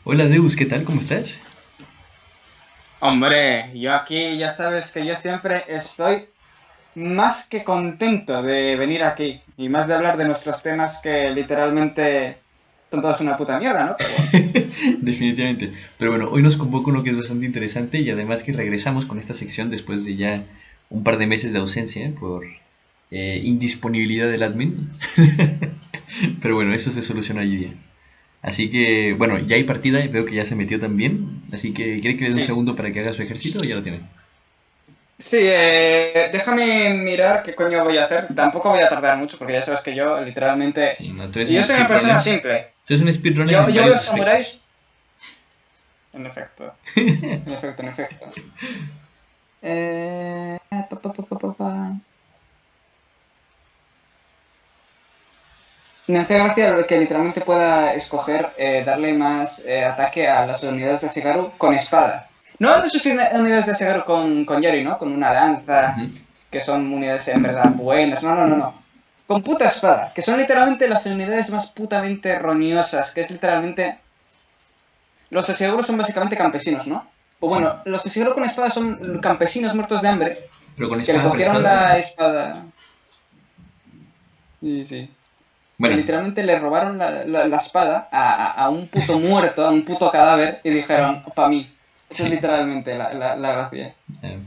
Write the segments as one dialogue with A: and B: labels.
A: Hola Deus, ¿qué tal? ¿Cómo estás?
B: Hombre, yo aquí ya sabes que yo siempre estoy más que contento de venir aquí y más de hablar de nuestros temas que literalmente son todos una puta mierda, ¿no? Pero bueno.
A: Definitivamente. Pero bueno, hoy nos convoca uno que es bastante interesante y además que regresamos con esta sección después de ya un par de meses de ausencia por indisponibilidad del admin. Pero bueno, eso se soluciona hoy día. Así que, bueno, ya hay partida y veo que ya se metió también. Así que, ¿quiere que le dé un
B: Sí,
A: segundo para que haga su ejército o ya lo tiene?
B: sí, déjame mirar qué coño voy a hacer. Tampoco voy a tardar mucho porque ya sabes que yo literalmente...
A: Sí, no, tú eres
B: Yo
A: un
B: soy una persona
A: speedrunner.
B: simple.
A: Tú eres un speedrunner
B: Yo,
A: en
B: yo
A: varios
B: veo
A: aspectos.
B: samuráis... En efecto, en efecto, en efecto. Pa. Me hace gracia lo que literalmente pueda escoger darle más ataque a las unidades de Shigaru con espada. No las unidades de Shigaru con Yari, ¿no? Con una lanza,
A: Ujú.
B: que son unidades en verdad buenas. No, no, no, no. Con puta espada, que son literalmente las unidades más putamente roñosas, que es literalmente... Los Shigaru son básicamente campesinos, ¿no? O
A: Sí.
B: bueno, los Shigaru con espada son campesinos muertos de hambre,
A: Pero con
B: que le
A: espada
B: cogieron
A: prestada.
B: la espada... Sí, sí. Que
A: Bueno,
B: literalmente le robaron la espada a un puto muerto, a un puto cadáver, y dijeron, pa' mí. Eso es
A: sí.
B: literalmente la gracia.
A: eh,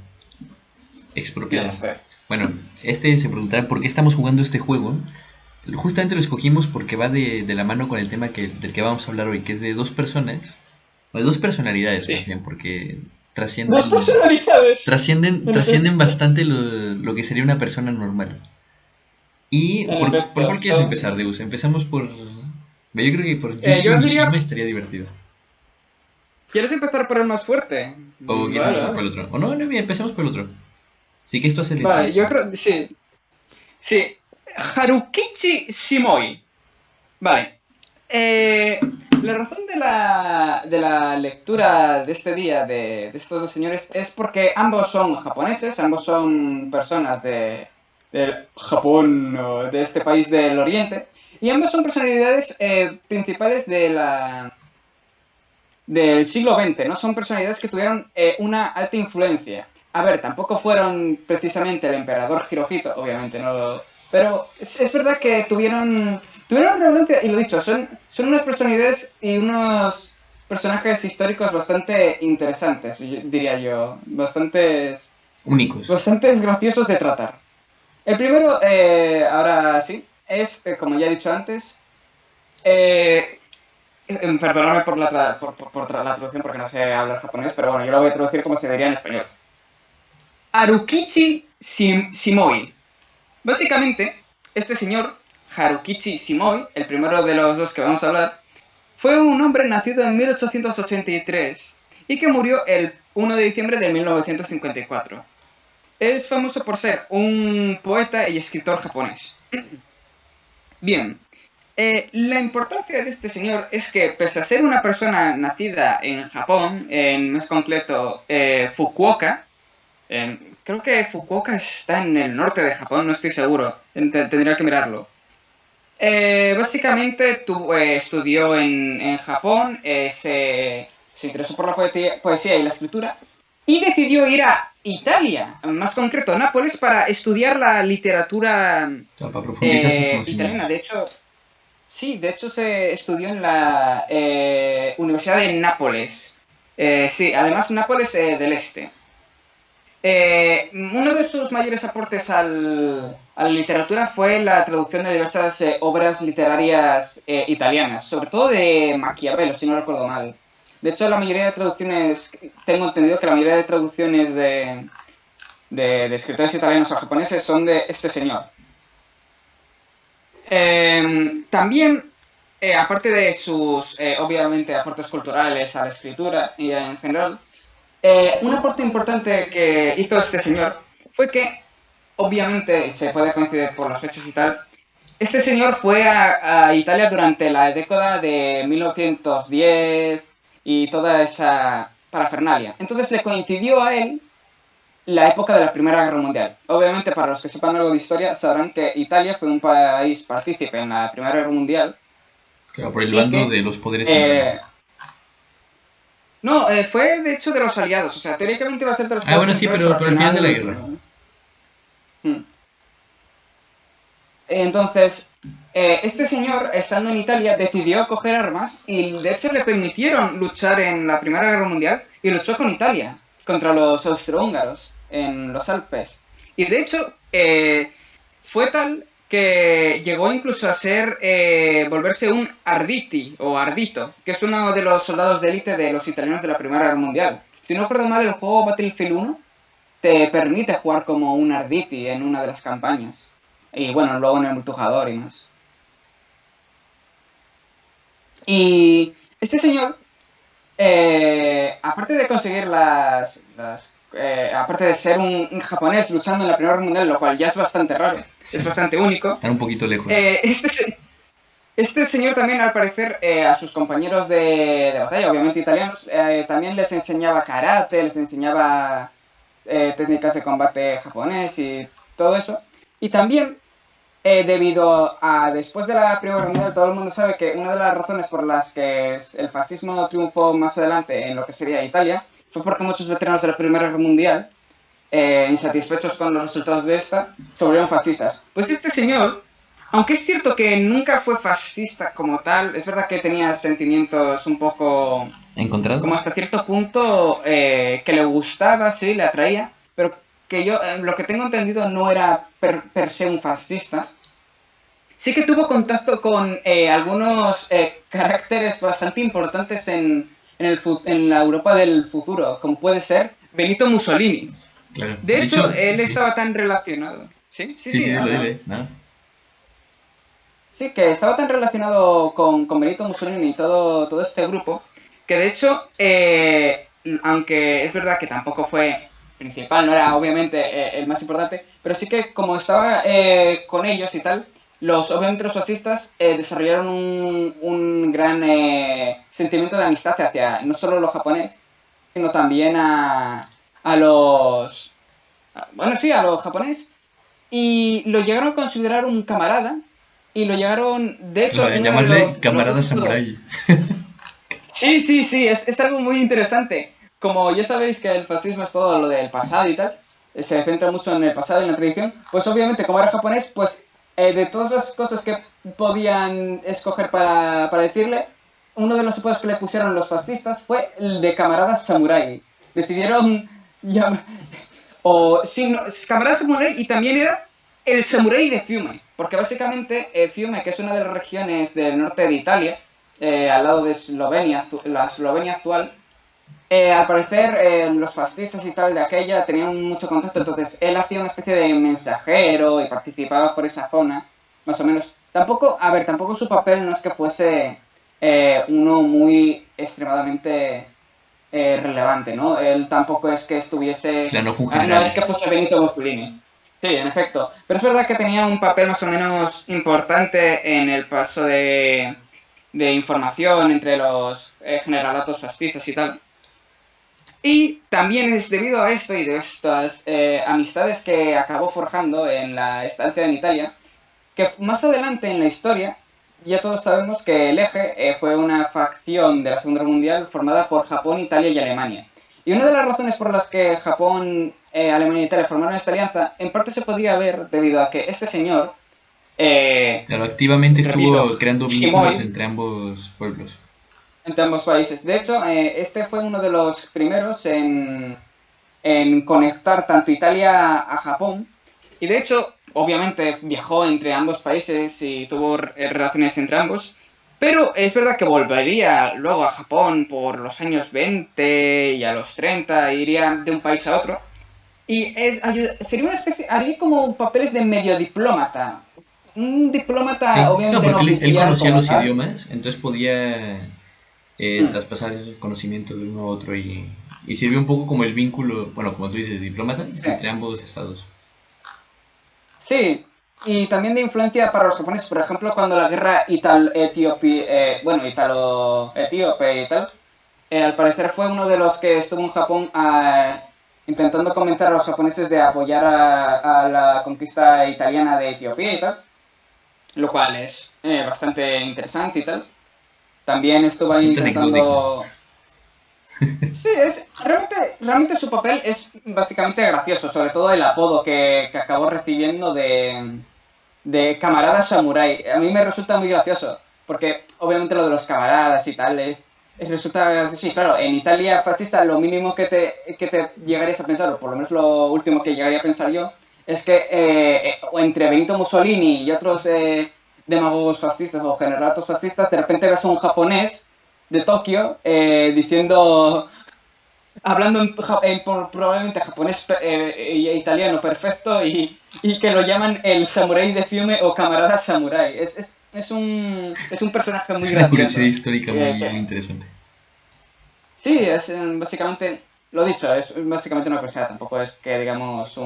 B: Y ya
A: Expropiado.
B: está.
A: Bueno, este se preguntará por qué estamos jugando este juego. Justamente lo escogimos porque va de la mano con el tema del que vamos a hablar hoy, que es de dos personas, o de dos personalidades más
B: Sí.
A: bien, porque
B: Dos
A: trascienden,
B: personalidades.
A: trascienden,
B: En
A: trascienden
B: efecto.
A: bastante lo que sería una persona normal. ¿Y
B: En
A: por
B: efecto.
A: cuál quieres empezar, Deus? Empezamos por... Yo creo que por Yu
B: Yo
A: Mishima
B: diría,
A: estaría divertido.
B: ¿quieres empezar por el más fuerte?
A: ¿O quieres
B: Vale,
A: empezar por el
B: vale.
A: otro? O no, no, bien, empecemos por el otro. Sí que esto hace la
B: Vale, yo
A: introducción.
B: creo, sí. Sí. Harukichi Shimoi. Vale. La razón de la lectura de este día de estos dos señores es porque ambos son japoneses, ambos son personas del Japón o de este país del Oriente, y ambos son personalidades principales del siglo XX, ¿no? Son personalidades que tuvieron una alta influencia. A ver, tampoco fueron precisamente el emperador Hirohito, obviamente, no. Pero es verdad que tuvieron relevancia, y lo dicho, son unas personalidades y unos personajes históricos bastante interesantes, diría yo.
A: Únicos.
B: Bastantes graciosos de tratar. El primero, ahora sí, es, como ya he dicho antes, eh, perdóname por la traducción porque no sé hablar japonés, pero bueno, yo lo voy a traducir como se diría en español. Harukichi Shimoi. Básicamente, este señor, Harukichi Shimoi, el primero de los dos que vamos a hablar, fue un hombre nacido en 1883 y que murió el 1 de diciembre de 1954. Es famoso por ser un poeta y escritor japonés. Bien, la importancia de este señor es que, pese a ser una persona nacida en Japón, en más concreto Fukuoka, creo que Fukuoka está en el norte de Japón, no estoy seguro, tendría que mirarlo. Básicamente estudió en Japón, se interesó por la poesía y la escritura y decidió ir a Italia, más concreto Nápoles, para estudiar la literatura
A: O sea, para profundizar sus
B: italiana.
A: conocimientos.
B: De hecho, sí, de hecho se estudió en la Universidad de Nápoles. Sí, además Nápoles del Este. Uno de sus mayores aportes a la literatura fue la traducción de diversas obras literarias italianas, sobre todo de Maquiavelo, si no recuerdo mal. De hecho, la mayoría de traducciones, tengo entendido que la mayoría de traducciones de escritores italianos a japoneses son de este señor. También, aparte de sus, obviamente, aportes culturales a la escritura y en general, un aporte importante que hizo este señor fue que, obviamente, se puede coincidir por las fechas y tal, este señor fue a Italia durante la década de 1910 y toda esa parafernalia. Entonces le coincidió a él la época de la Primera Guerra Mundial. Obviamente, para los que sepan algo de historia, sabrán que Italia fue un país partícipe en la Primera Guerra Mundial
A: Claro, por el
B: y
A: bando
B: que
A: de los poderes
B: eh,
A: centrales.
B: No, fue de hecho de los aliados, o sea, teóricamente iba a ser de los
A: Ah,
B: Estados
A: bueno, sí,
B: Unidos, pero al
A: pero al final de la
B: final...
A: guerra.
B: Mm. Entonces, este señor, estando en Italia, decidió coger armas y de hecho le permitieron luchar en la Primera Guerra Mundial y luchó con Italia contra los austrohúngaros en los Alpes. Y de hecho, fue tal que llegó incluso a ser, volverse un arditi o ardito, que es uno de los soldados de élite de los italianos de la Primera Guerra Mundial. Si no recuerdo mal, el juego Battlefield 1 te permite jugar como un arditi en una de las campañas. Y bueno, luego en el multijugador y más. Y este señor, aparte de conseguir aparte de ser un japonés luchando en la Primera Guerra Mundial, lo cual ya es bastante raro, es
A: Sí,
B: bastante único,
A: están un poquito lejos.
B: eh, este, este señor también, al parecer, a sus compañeros de batalla, obviamente italianos, también les enseñaba karate, les enseñaba técnicas de combate japonés y todo eso. Y también debido a, después de la Primera Guerra Mundial, todo el mundo sabe que una de las razones por las que el fascismo triunfó más adelante en lo que sería Italia fue porque muchos veteranos de la Primera Guerra Mundial, insatisfechos con los resultados de esta, se volvieron fascistas. Pues este señor, aunque es cierto que nunca fue fascista como tal, es verdad que tenía sentimientos un poco, como
A: ¿Encontrados?
B: hasta cierto punto, que le gustaba, sí, le atraía, pero que yo, lo que tengo entendido, no era per se un fascista. Sí que tuvo contacto con algunos caracteres bastante importantes en la Europa del futuro, como puede ser Benito Mussolini.
A: Claro.
B: De
A: De
B: hecho,
A: hecho,
B: él
A: sí.
B: estaba tan relacionado. Sí, sí,
A: Sí,
B: sí,
A: sí, dilo,
B: habla.
A: dile, nada.
B: Sí, que estaba tan relacionado con Benito Mussolini y todo este grupo, que de hecho, aunque es verdad que tampoco fue principal, no era obviamente el más importante, pero sí que como estaba con ellos y tal, obviamente los fascistas desarrollaron un gran sentimiento de amistad hacia no solo los japoneses, sino también a los... Bueno, sí, a los japoneses, y lo llegaron a considerar un camarada, y lo llegaron, de hecho,
A: Claro,
B: uno de
A: llamarle
B: los dos
A: camarada
B: escudos.
A: samurai.
B: Sí, sí, sí, es algo muy interesante. Como ya sabéis que el fascismo es todo lo del pasado y tal, se centra mucho en el pasado y en la tradición, pues obviamente como era japonés, pues de todas las cosas que podían escoger para decirle, uno de los apodos que le pusieron los fascistas fue el de camarada samurai. Decidieron llamar, o sí, no, camarada samurai, y también era el samurái de Fiume, porque básicamente Fiume, que es una de las regiones del norte de Italia, al lado de Eslovenia, la Eslovenia actual, al parecer los fascistas y tal de aquella tenían mucho contacto, entonces él hacía una especie de mensajero y participaba por esa zona, más o menos. Tampoco, a ver, tampoco su papel no es que fuese uno muy extremadamente relevante, ¿no? Él tampoco es que estuviese...
A: Claro, no fue un
B: no es
A: general.
B: que fuese Benito Mussolini. Sí, en efecto. Pero es verdad que tenía un papel más o menos importante en el paso de información entre los generalatos fascistas y tal. Y también es debido a esto y de estas amistades que acabó forjando en la estancia en Italia, que más adelante en la historia, ya todos sabemos que el Eje fue una facción de la Segunda Guerra Mundial formada por Japón, Italia y Alemania. Y una de las razones por las que Japón, Alemania y Italia formaron esta alianza, en parte se podía ver debido a que este señor,
A: Claro, activamente
B: repito,
A: estuvo creando vínculos
B: Shimoi,
A: entre ambos pueblos.
B: entre ambos países. De hecho, este fue uno de los primeros en conectar tanto Italia a Japón. Y de hecho, obviamente viajó entre ambos países y tuvo relaciones entre ambos. Pero es verdad que volvería luego a Japón por los años 20 y a los 30, iría de un país a otro. Y sería una especie, haría como papeles de medio diplomata. Un diplomata
A: Sí, claro,
B: obviamente no
A: porque él
B: oficial
A: conocía
B: como
A: los
B: tal.
A: idiomas, entonces podía
B: Mm,
A: traspasar el conocimiento de uno a otro y sirvió un poco como el vínculo, bueno, como tú dices, diplomata
B: sí.
A: entre ambos estados.
B: Sí, y también de influencia para los japoneses, por ejemplo, cuando la guerra bueno, italo-etíope y tal, al parecer fue uno de los que estuvo en Japón intentando convencer a los japoneses de apoyar a la conquista italiana de Etiopía y tal, lo cual es bastante interesante y tal. También estuvo ahí
A: Bastante anecdótico.
B: intentando... Sí, realmente su papel es básicamente gracioso, sobre todo el apodo que acabó recibiendo de camarada samurái. A mí me resulta muy gracioso, porque obviamente lo de los camaradas y tal resulta, sí, claro, en Italia fascista lo mínimo que te llegarías a pensar, o por lo menos lo último que llegaría a pensar yo, es que o entre Benito Mussolini y otros demagogos fascistas o generatos fascistas, de repente ves a un japonés de Tokio diciendo hablando probablemente japonés e italiano perfecto y que lo llaman el samurái de Fiume o camarada samurái. Es un personaje muy
A: Es una curiosidad
B: gracioso.
A: histórica muy interesante.
B: Sí, es básicamente, lo dicho, es básicamente una curiosidad, tampoco es que digamos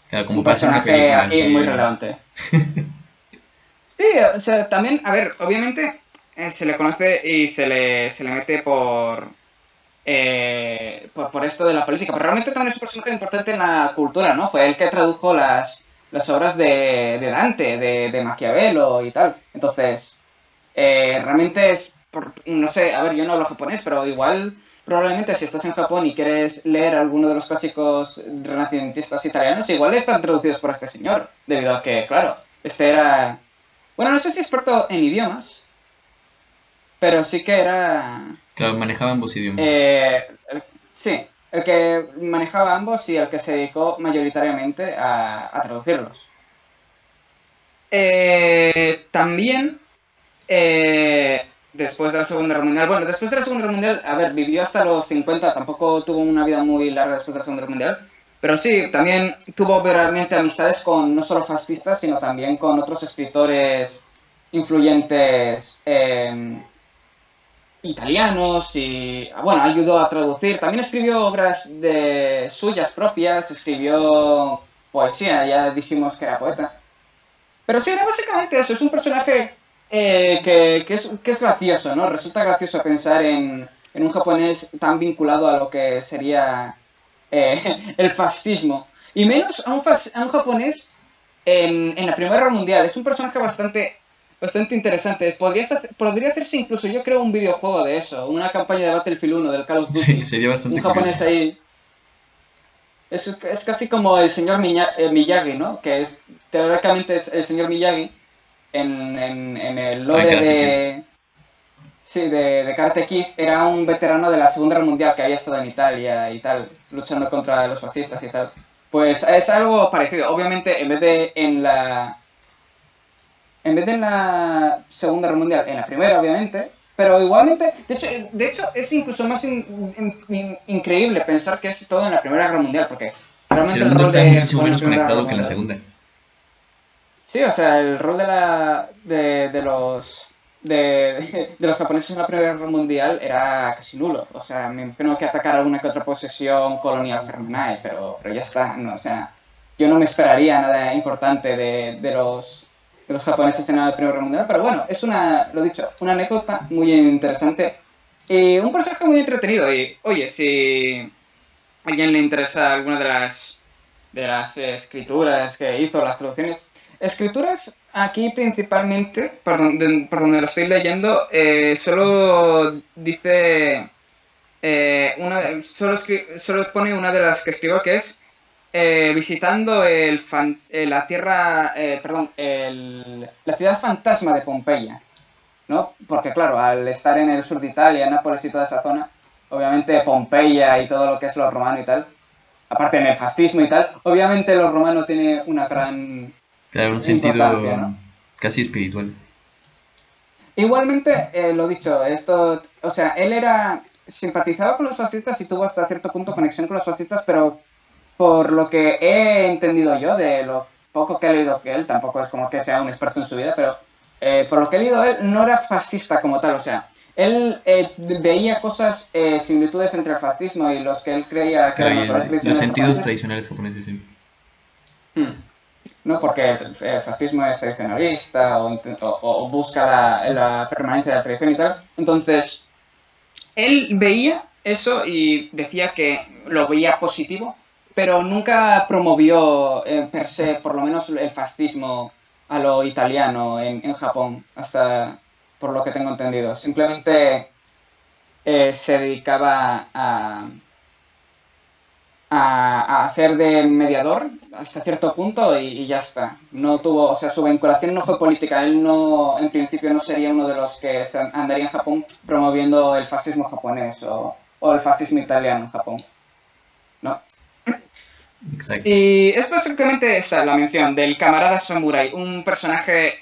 A: Claro, como
B: un
A: para hacer una
B: personaje
A: película
B: aquí muy
A: así.
B: relevante. Sí, o sea, también, a ver, obviamente se le conoce y se le mete por esto de la política, pero realmente también es un personaje importante en la cultura, ¿no? Fue el que tradujo las obras de Dante, de Maquiavelo y tal. Entonces, realmente no sé, a ver, yo no hablo japonés, pero igual, probablemente si estás en Japón y quieres leer alguno de los clásicos renacentistas italianos, igual están traducidos por este señor, debido a que, claro, este era, bueno, no sé si experto en idiomas, pero sí que era
A: Claro, manejaba ambos idiomas.
B: sí, el que manejaba ambos y el que se dedicó mayoritariamente a traducirlos. También, después de la Segunda Guerra Mundial, bueno, después de la Segunda Guerra Mundial, a ver, vivió hasta los 50, tampoco tuvo una vida muy larga después de la Segunda Guerra Mundial, pero sí, también tuvo realmente amistades con no solo fascistas, sino también con otros escritores influyentes italianos y, bueno, ayudó a traducir. También escribió obras de suyas propias, escribió poesía, ya dijimos que era poeta. Pero sí, era básicamente eso, es un personaje que es gracioso, ¿no? Resulta gracioso pensar en un japonés tan vinculado a lo que sería el fascismo. Y menos a un japonés en la Primera Guerra Mundial. Es un personaje bastante interesante. Podría hacerse incluso, yo creo, un videojuego de eso, una campaña de Battlefield 1 del Call of
A: Sí,
B: Duty.
A: sería
B: Un
A: bastante curioso.
B: japonés ahí. Es casi como el señor Miyagi, ¿no? Teóricamente es el señor Miyagi en el
A: Ah,
B: lore
A: Karate Kid.
B: sí, de Karate Kid. Era un veterano de la Segunda Guerra Mundial que había estado en Italia y tal, luchando contra los fascistas y tal. Pues es algo parecido. Obviamente, en vez de en la Segunda Guerra Mundial, en la Primera, obviamente, pero igualmente, de hecho es incluso más increíble pensar que es todo en la Primera Guerra Mundial, porque
A: Sí,
B: realmente
A: el
B: el
A: mundo
B: rol
A: está
B: de
A: muchísimo
B: Japón en la
A: menos
B: Primera Guerra
A: conectado que en la
B: Mundial,
A: segunda.
B: sí, o sea, el rol de los japoneses en la Primera Guerra Mundial era casi nulo, o sea, me imagino que atacar alguna que otra posesión colonial germana, pero ya está, no, o sea, yo no me esperaría nada importante de los japoneses en la Primera Guerra Mundial, pero bueno, lo dicho, una anécdota muy interesante y un personaje muy entretenido. Y oye, si a alguien le interesa alguna de las escrituras que hizo, las traducciones, escrituras aquí principalmente, por donde lo estoy leyendo, solo dice, solo pone una de las que escribo, que es visitando la tierra, perdón, la ciudad fantasma de Pompeya, ¿no? Porque claro, al estar en el sur de Italia, Nápoles y toda esa zona, obviamente Pompeya y todo lo que es lo romano y tal, aparte en el fascismo y tal, obviamente lo romano tiene una gran
A: Claro, un
B: importancia,
A: sentido
B: ¿no?
A: casi espiritual.
B: Igualmente, lo dicho, o sea, él simpatizaba con los fascistas y tuvo hasta cierto punto conexión con los fascistas, pero por lo que he entendido yo, de lo poco que he leído que él, tampoco es como que sea un experto en su vida, pero por lo que he leído él, no era fascista como tal, o sea, él veía similitudes entre el fascismo y los que él creía que
A: Claro,
B: eran
A: y
B: los valores
A: los
B: tradicionales
A: sentidos
B: japoneses.
A: tradicionales japoneses, sí.
B: ¿No? Porque el fascismo es tradicionalista o busca la permanencia de la tradición y tal. Entonces, él veía eso y decía que lo veía positivo, pero nunca promovió per se, por lo menos, el fascismo a lo italiano en Japón, hasta por lo que tengo entendido. Simplemente se dedicaba a hacer de mediador hasta cierto punto y ya está. No tuvo, o sea, su vinculación no fue política. Él no, en principio no sería uno de los que andaría en Japón promoviendo el fascismo japonés o el fascismo italiano en Japón. ¿No?
A: Exacto.
B: Y es básicamente esta la mención del camarada samurai, un personaje,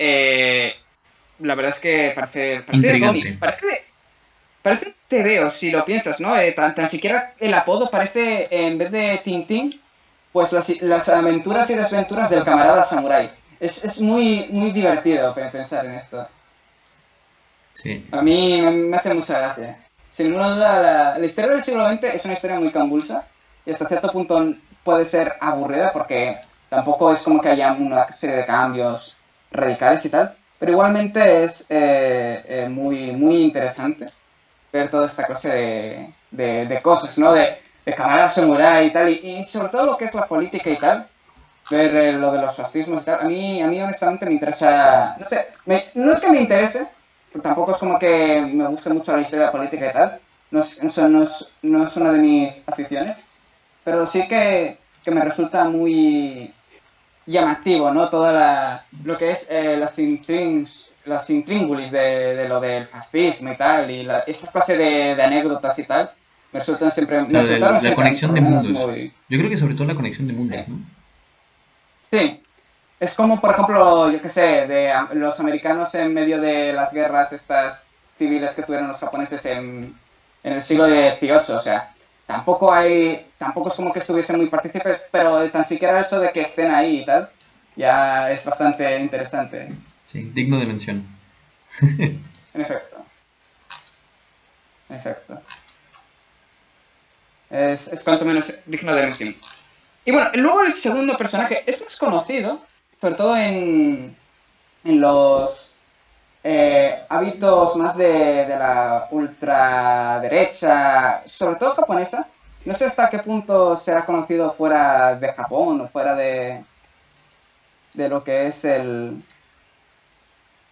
B: la verdad es que parece de cómic,
A: Intrigante.
B: parece TVO si lo piensas, ¿no? Tan siquiera el apodo parece, en vez de Tintín, pues las aventuras y desventuras del camarada samurai. Es muy, muy divertido pensar en esto.
A: Sí.
B: A mí me hace mucha gracia. Sin ninguna duda, la historia del siglo XX es una historia muy convulsa y hasta cierto punto puede ser aburrida porque tampoco es como que haya una serie de cambios radicales y tal, pero igualmente es muy, muy interesante ver toda esta clase de cosas, ¿no? De camaradas samurai y tal, y sobre todo lo que es la política y tal, ver lo de los fascismos y tal. A mí honestamente me interesa, no sé, no es que me interese, tampoco es como que me guste mucho la historia política y tal, no es una de mis aficiones, pero sí que me resulta muy llamativo, ¿no? Lo que es las intríngulis de lo del fascismo y tal, y esa clase de anécdotas y tal, me
A: Claro,
B: resultaron
A: la
B: siempre,
A: conexión
B: por
A: de
B: lo menos,
A: mundos.
B: muy...
A: Yo creo que sobre todo la conexión de
B: Sí,
A: mundos, ¿no?
B: sí. Es como, por ejemplo, yo qué sé, los americanos en medio de las guerras estas civiles que tuvieron los japoneses en el siglo XVIII, o sea, tampoco es como que estuviesen muy partícipes, pero tan siquiera el hecho de que estén ahí y tal, ya es bastante interesante.
A: Sí, digno de mención.
B: En efecto, en efecto. Es cuanto menos digno de mención. Y bueno, luego el segundo personaje es más conocido, sobre todo en los hábitos más de la ultraderecha, sobre todo japonesa. No sé hasta qué punto será conocido fuera de Japón o fuera de lo que es el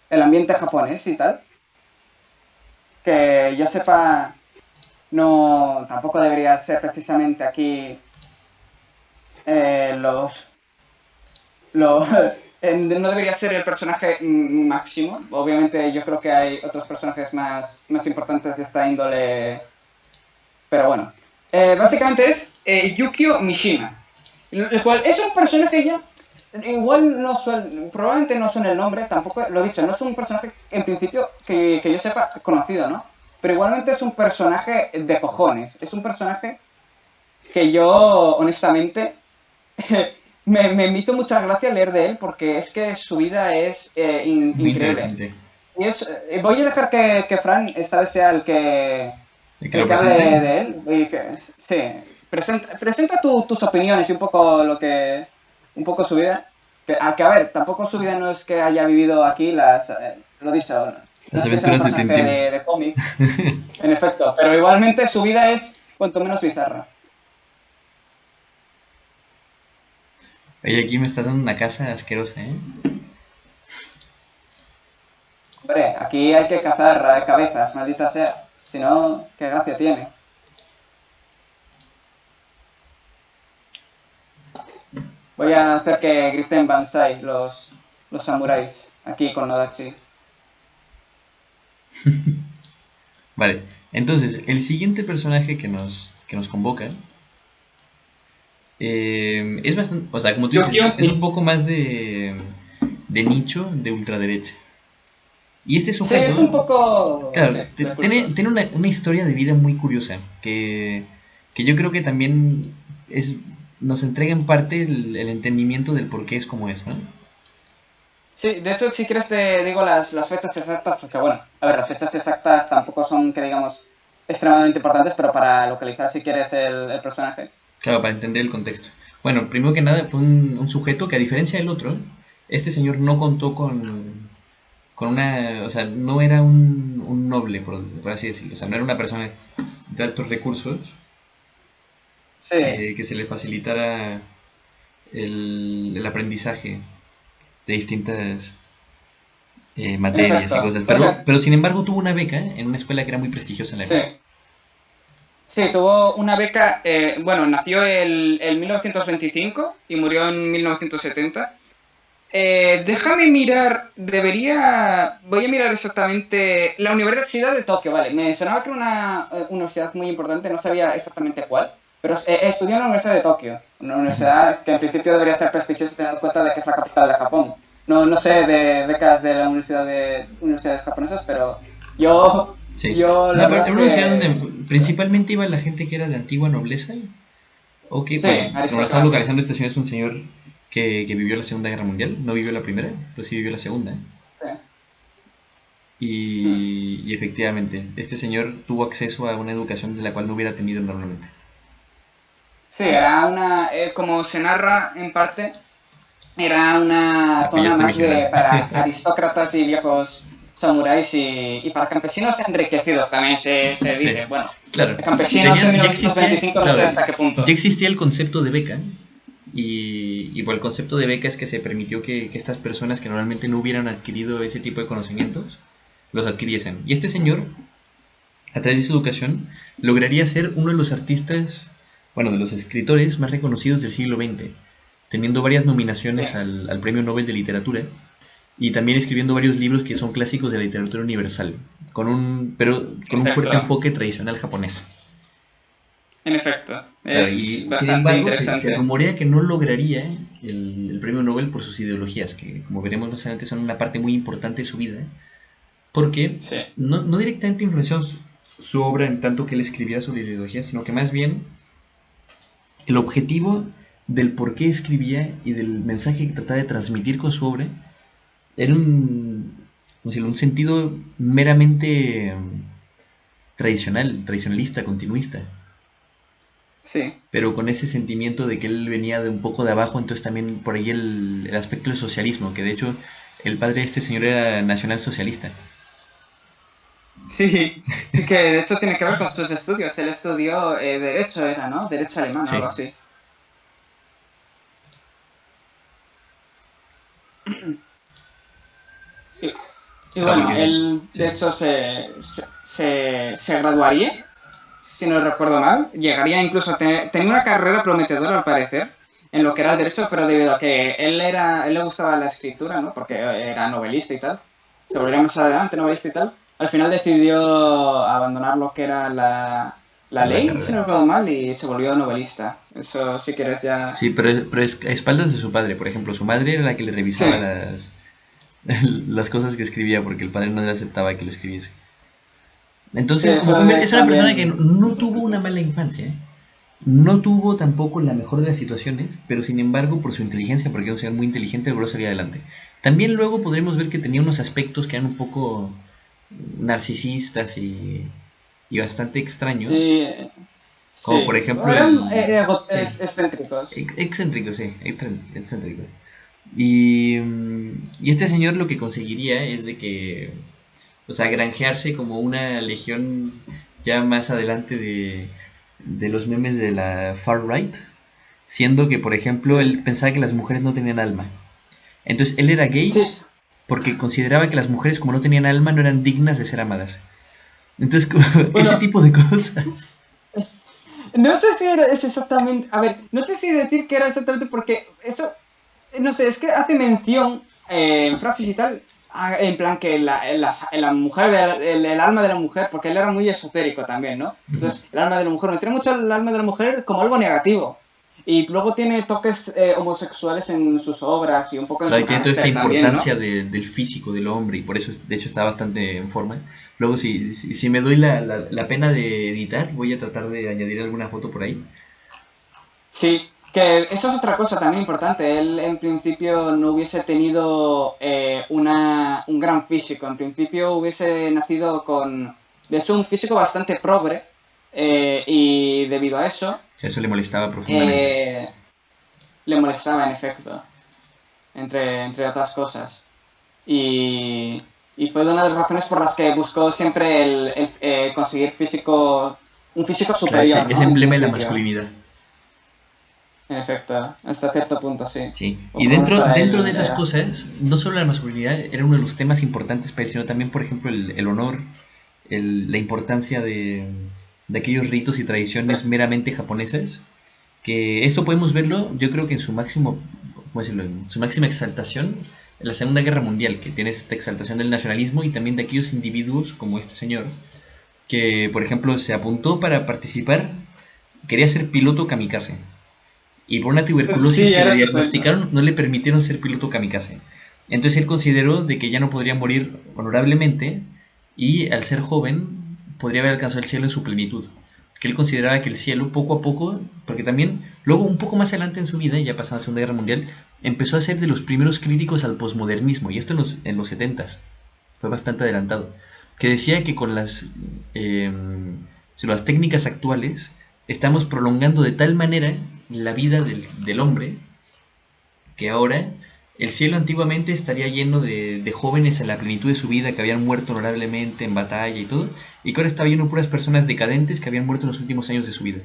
B: ambiente japonés y tal. Que yo sepa, no, tampoco debería ser precisamente aquí los no debería ser el personaje máximo. Obviamente yo creo que hay otros personajes más importantes de esta índole, pero bueno. Básicamente es Yukio Mishima, el cual es un personaje ya, igual probablemente no suene el nombre, tampoco, lo dicho, no es un personaje en principio que yo sepa conocido, ¿no? Pero igualmente es un personaje de cojones, es un personaje que yo honestamente me hizo muchas gracias leer de él porque es que su vida es
A: Muy
B: increíble.
A: interesante.
B: Voy a dejar que Fran esta vez sea
A: ¿El que
B: el
A: lo
B: que hable
A: presente?
B: de él. Sí, presenta tus opiniones y un poco un poco su vida. Que a ver, tampoco su vida no es que haya vivido aquí lo dicho, no
A: Las
B: es que sea un
A: aventuras de
B: personaje
A: Tintín.
B: de cómic, en efecto, pero igualmente su vida es cuanto menos bizarra.
A: Oye, aquí me estás dando una casa asquerosa, ¿eh?
B: Hombre, aquí hay que cazar cabezas, maldita sea. Si no, ¿qué gracia tiene? Voy a hacer que griten Banzai los samuráis aquí con Nodachi.
A: Vale, entonces, el siguiente personaje que nos convoca es bastante, o sea, como tú dices,
B: Yukio,
A: es un poco más de nicho, de ultraderecha. Y este
B: sí, es
A: sujeto,
B: un poco
A: claro,
B: de culto.
A: tiene una historia de vida muy curiosa, que yo creo que también es, nos entrega en parte el entendimiento del por qué es como es, ¿no?
B: Sí, de hecho, si quieres te digo las fechas exactas, porque bueno, a ver, las fechas exactas tampoco son que digamos extremadamente importantes, pero para localizar si quieres el personaje.
A: Claro, para entender el contexto. Bueno, primero que nada fue un sujeto que a diferencia del otro, este señor no contó con una, o sea, no era un noble, por así decirlo, o sea, no era una persona de altos recursos
B: Sí,
A: que se le facilitara el aprendizaje de distintas
B: en
A: materias y
B: efecto.
A: cosas,
B: O sea,
A: pero sin embargo tuvo una beca en una escuela que era muy prestigiosa en la
B: sí,
A: época.
B: Sí, tuvo una beca, bueno, nació el 1925 y murió en 1970. Déjame mirar, voy a mirar exactamente la Universidad de Tokio, vale. Me sonaba que era una universidad muy importante, no sabía exactamente cuál, pero estudió en la Universidad de Tokio, una
A: Ujú.
B: universidad que en principio debería ser prestigiosa teniendo en cuenta de que es la capital de Japón. No, no sé de becas de la universidades japonesas, pero yo,
A: Sí.
B: yo
A: No,
B: la
A: pero
B: verdad
A: era
B: es
A: una universidad
B: que
A: donde principalmente iba la gente que era de antigua nobleza. O que,
B: sí,
A: bueno, donde estaba
B: aristocracia.
A: localizando este señor es un señor que vivió la Segunda Guerra Mundial. No vivió la primera, pero sí vivió la segunda.
B: Sí. Mm.
A: Y efectivamente, este señor tuvo acceso a una educación de la cual no hubiera tenido normalmente.
B: Sí, era como se narra en parte, era una
A: Ah, pues ya
B: zona
A: está mi
B: más
A: general.
B: para aristócratas y viejos samuráis y para campesinos enriquecidos también se
A: Sí,
B: dice. Bueno,
A: claro.
B: de campesinos en
A: Ya existía,
B: 1925 no sé
A: claro,
B: hasta qué
A: ya
B: punto.
A: existía el concepto de beca. Y bueno, el concepto de beca es que se permitió que estas personas que normalmente no hubieran adquirido ese tipo de conocimientos, los adquiriesen. Y este señor, a través de su educación, lograría ser uno de los artistas, bueno, de los escritores más reconocidos del siglo XX, teniendo varias
B: Sí,
A: nominaciones al Premio Nobel de Literatura y también escribiendo varios libros que son clásicos de la literatura universal, pero con un fuerte
B: exacto.
A: enfoque tradicional japonés.
B: En efecto,
A: Claro,
B: es
A: y sin
B: bastante
A: embargo se
B: interesante.
A: rumorea que no lograría el premio Nobel por sus ideologías, que como veremos más adelante son una parte muy importante de su vida, porque
B: Sí,
A: no directamente influenció su obra en tanto que él escribía sobre ideologías, sino que más bien el objetivo del por qué escribía y del mensaje que trataba de transmitir con su obra era ¿cómo decirlo? Un sentido meramente tradicionalista, continuista,
B: sí.
A: pero con ese sentimiento de que él venía de un poco de abajo, entonces también por ahí el aspecto del socialismo, que de hecho el padre de este señor era nacional socialista.
B: Sí, que de hecho tiene que ver con sus estudios. Él estudió Derecho, era, ¿no? Derecho alemán o algo
A: Sí,
B: así. Y, y
A: claro,
B: bueno,
A: porque
B: él
A: sí.
B: de hecho se graduaría, si no recuerdo mal. Llegaría incluso a tenía una carrera prometedora al parecer en lo que era el derecho, pero debido a que él le gustaba la escritura, ¿no? Porque era novelista y tal. Se volvería más adelante novelista y tal. Al final decidió abandonar lo que era la
A: La
B: ley, si
A: carrera.
B: no recuerdo mal, y se volvió novelista. Eso si quieres ya...
A: Sí, pero es a espaldas de su padre, por ejemplo, su madre era la que le
B: Sí,
A: revisaba las cosas que escribía porque el padre no le aceptaba que lo escribiese.
B: sí,
A: Entonces, como
B: eso
A: pueden ver, es una persona que
B: también...
A: no tuvo una mala infancia, ¿eh? No tuvo tampoco la mejor de las situaciones, pero sin embargo, por su inteligencia, porque era un señor muy inteligente, logró salir adelante. También luego podremos ver que tenía unos aspectos que eran un poco narcisistas y bastante extraños,
B: Y,
A: como por
B: sí,
A: ejemplo
B: eran
A: Sí,
B: excéntricos.
A: excéntrico, sí, excéntrico. Y este señor lo que conseguiría es de que, o sea, granjearse como una legión ya más adelante de los memes de la far right, siendo que, por ejemplo,
B: Sí,
A: él pensaba que las mujeres no tenían alma. Entonces, él era gay
B: sí.
A: porque consideraba que las mujeres, como no tenían alma, no eran dignas de ser amadas. Entonces, como ese
B: Bueno,
A: tipo de cosas.
B: no sé si es exactamente, a ver, no sé si decir que era exactamente porque eso, no sé, es que hace mención en frases y tal, en plan que la mujer, el alma de la mujer, porque él era muy esotérico también, ¿no?
A: Ujú.
B: Entonces, el alma de la mujer, me tiene mucho el alma de la mujer como algo negativo. Y luego tiene toques homosexuales en sus obras y un poco en
A: Claro,
B: su
A: y tiene toda esta
B: carácter también,
A: importancia
B: ¿no?
A: del físico del hombre y por eso, de hecho, está bastante en forma. Luego, si me doy la pena de editar, voy a tratar de añadir alguna foto por ahí.
B: Sí, que eso es otra cosa también importante. Él en principio no hubiese tenido un gran físico. En principio hubiese nacido con, de hecho, un físico bastante progre. Y debido a eso,
A: Eso le molestaba profundamente.
B: eh, le molestaba en efecto, entre otras cosas. Y fue una de las razones por las que buscó siempre conseguir un físico
A: Claro,
B: superior,
A: ese
B: ¿no? En
A: emblema de la
B: principio.
A: masculinidad.
B: En efecto, hasta cierto punto, sí.
A: Sí.
B: O
A: Y
B: por lo menos para
A: dentro de
B: él
A: esas
B: era.
A: cosas, no solo la masculinidad era uno de los temas importantes para él, sino también, por ejemplo, el honor, la importancia de aquellos ritos y tradiciones meramente japonesas, que esto podemos verlo, yo creo que en su máximo, ¿cómo decirlo? En su máxima exaltación en la Segunda Guerra Mundial, que tiene esta exaltación del nacionalismo y también de aquellos individuos como este señor, que por ejemplo se apuntó para participar, quería ser piloto kamikaze, y por una tuberculosis
B: Sí,
A: que le
B: era su sueño.
A: diagnosticaron no le permitieron ser piloto kamikaze. Entonces él consideró de que ya no podría morir honorablemente y al ser joven podría haber alcanzado el cielo en su plenitud. Que él consideraba que el cielo poco a poco, porque también luego un poco más adelante en su vida, ya pasada la Segunda Guerra Mundial, empezó a ser de los primeros críticos al posmodernismo, y esto en los 70s, fue bastante adelantado, que decía que con eh, las técnicas actuales estamos prolongando de tal manera la vida del hombre que ahora el cielo antiguamente estaría lleno de jóvenes en la plenitud de su vida que habían muerto honorablemente en batalla y todo, y que ahora estaba lleno de puras personas decadentes que habían muerto en los últimos años de su vida.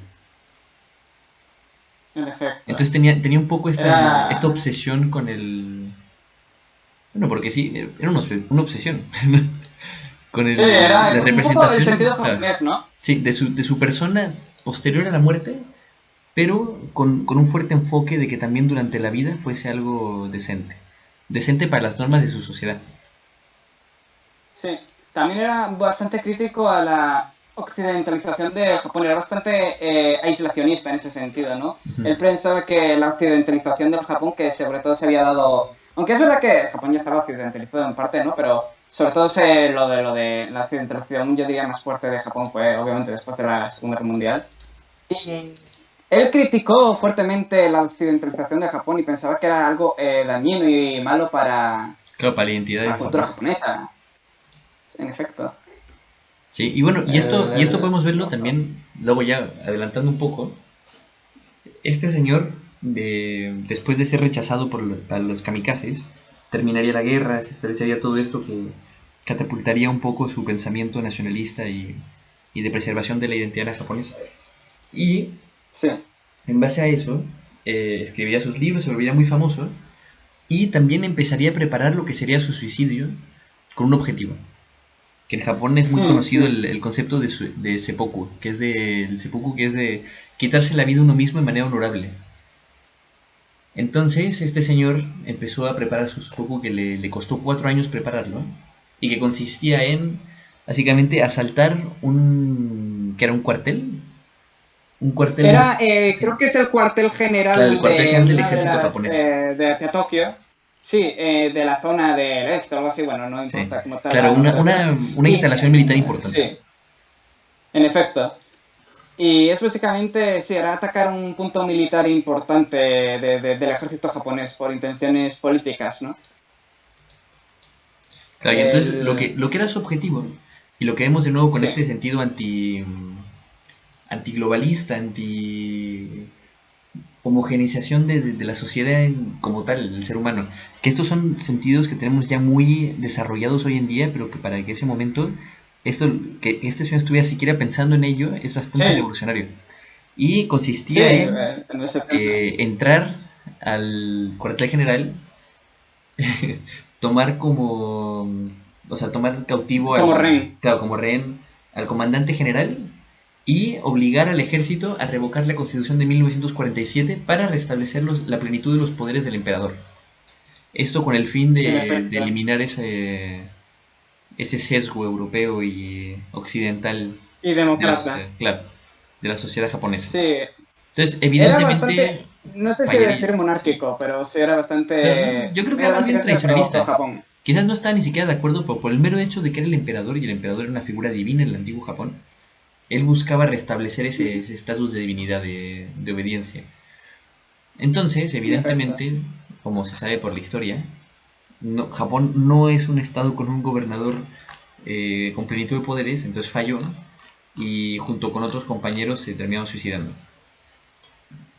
B: En efecto.
A: Entonces tenía un poco esta
B: Era.
A: obsesión con el... Bueno, porque sí, era una obsesión con
B: Sí, era
A: la
B: un poco el
A: representación,
B: sentido
A: claro,
B: japonés, ¿no?
A: sí, de su persona posterior a la muerte, pero con un fuerte enfoque de que también durante la vida fuese algo decente. Decente para las normas de su sociedad.
B: Sí. También era bastante crítico a la occidentalización de Japón. Era bastante aislacionista en ese sentido, ¿no?
A: Ujú.
B: Él pensaba que la occidentalización del Japón, que sobre todo se había dado. Aunque es verdad que Japón ya estaba occidentalizado en parte, ¿no? Pero sobre todo lo de la occidentalización, yo diría, más fuerte de Japón fue obviamente después de la Segunda Guerra Mundial. Y él criticó fuertemente la occidentalización de Japón y pensaba que era algo dañino y malo
A: Claro, para la identidad
B: para
A: de
B: la cultura
A: Japón.
B: japonesa, en efecto.
A: Sí, y bueno, y esto podemos verlo
B: Ojo.
A: también, luego ya adelantando un poco, este señor, después de ser rechazado para los kamikazes, terminaría la guerra, se establecería todo esto que catapultaría un poco su pensamiento nacionalista y de preservación de la identidad japonesa. Y
B: Sí.
A: en base a eso, escribiría sus libros, se volvería muy famoso y también empezaría a preparar lo que sería su suicidio con un objetivo. Que en Japón es muy conocido
B: Sí.
A: el concepto de seppuku, el seppuku que es de quitarse la vida uno mismo de manera honorable. Entonces este señor empezó a preparar su seppuku que le costó 4 años prepararlo y que consistía en básicamente asaltar que era un cuartel de...
B: Era, creo que es el cuartel
A: Claro, el
B: general
A: cuartel
B: de
A: general del
B: una de
A: ejército
B: las
A: japonés.
B: de Tokio. Sí, de la zona del este, algo así, bueno, no
A: Sí.
B: importa como tal
A: Claro,
B: la nomenclatura.
A: una
B: Y,
A: instalación militar importante.
B: sí, en efecto. Y es básicamente, sí, era atacar un punto militar importante del ejército japonés por intenciones políticas, ¿no?
A: Claro, y entonces
B: El,
A: lo que era su objetivo, y lo que vemos de nuevo con
B: sí,
A: este sentido antiglobalista, anti homogeneización de la sociedad como tal, el ser humano, que estos son sentidos que tenemos ya muy desarrollados hoy en día, pero que para que ese momento, que este señor estuviera siquiera pensando en ello, es bastante
B: sí,
A: revolucionario. Y
B: sí,
A: consistía en
B: en el 70.
A: entrar al cuartel general, tomar como, o sea, tomar cautivo
B: Como Ren.
A: claro, como rehén al comandante general y obligar al ejército a revocar la constitución de 1947 para restablecer la plenitud de los poderes del emperador. Esto con el fin
B: En
A: de
B: efecto.
A: eliminar ese sesgo europeo y occidental
B: Y demócrata.
A: claro, de la sociedad japonesa.
B: Sí,
A: Entonces,
B: era
A: evidentemente,
B: bastante, no sé si
A: fallaría.
B: decir
A: Sí.
B: monárquico, pero sí era
A: Claro, ¿no?
B: bastante,
A: Yo creo que era
B: era
A: más bien
B: básicamente pro
A: tradicionalista.
B: Japón.
A: Quizás no estaba ni siquiera de acuerdo por el mero hecho de que era el emperador y el emperador era una figura divina en el antiguo Japón. Él buscaba restablecer ese estatus de divinidad, de obediencia. Entonces,
B: En efecto.
A: evidentemente, como se sabe por la historia, Japón no es un estado con un gobernador con plenitud de poderes, entonces falló y junto con otros compañeros se terminaron suicidando.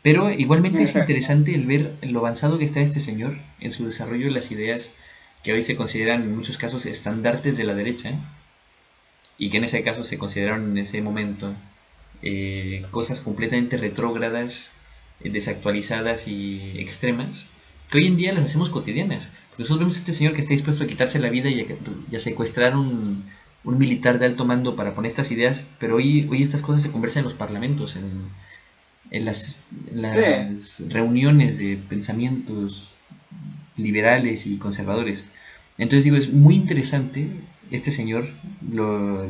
A: Pero igualmente
B: En
A: es
B: efecto.
A: interesante el ver lo avanzado que está este señor en su desarrollo de las ideas que hoy se consideran en muchos casos estandartes de la derecha y que en ese caso se consideraron en ese momento cosas completamente retrógradas, desactualizadas y extremas, que hoy en día las hacemos cotidianas. Nosotros vemos a este señor que está dispuesto a quitarse la vida y a secuestrar un militar de alto mando para poner estas ideas, pero hoy estas cosas se conversan en los parlamentos, en
B: Sí,
A: las reuniones de pensamientos liberales y conservadores. Entonces digo, es muy interesante este señor, lo,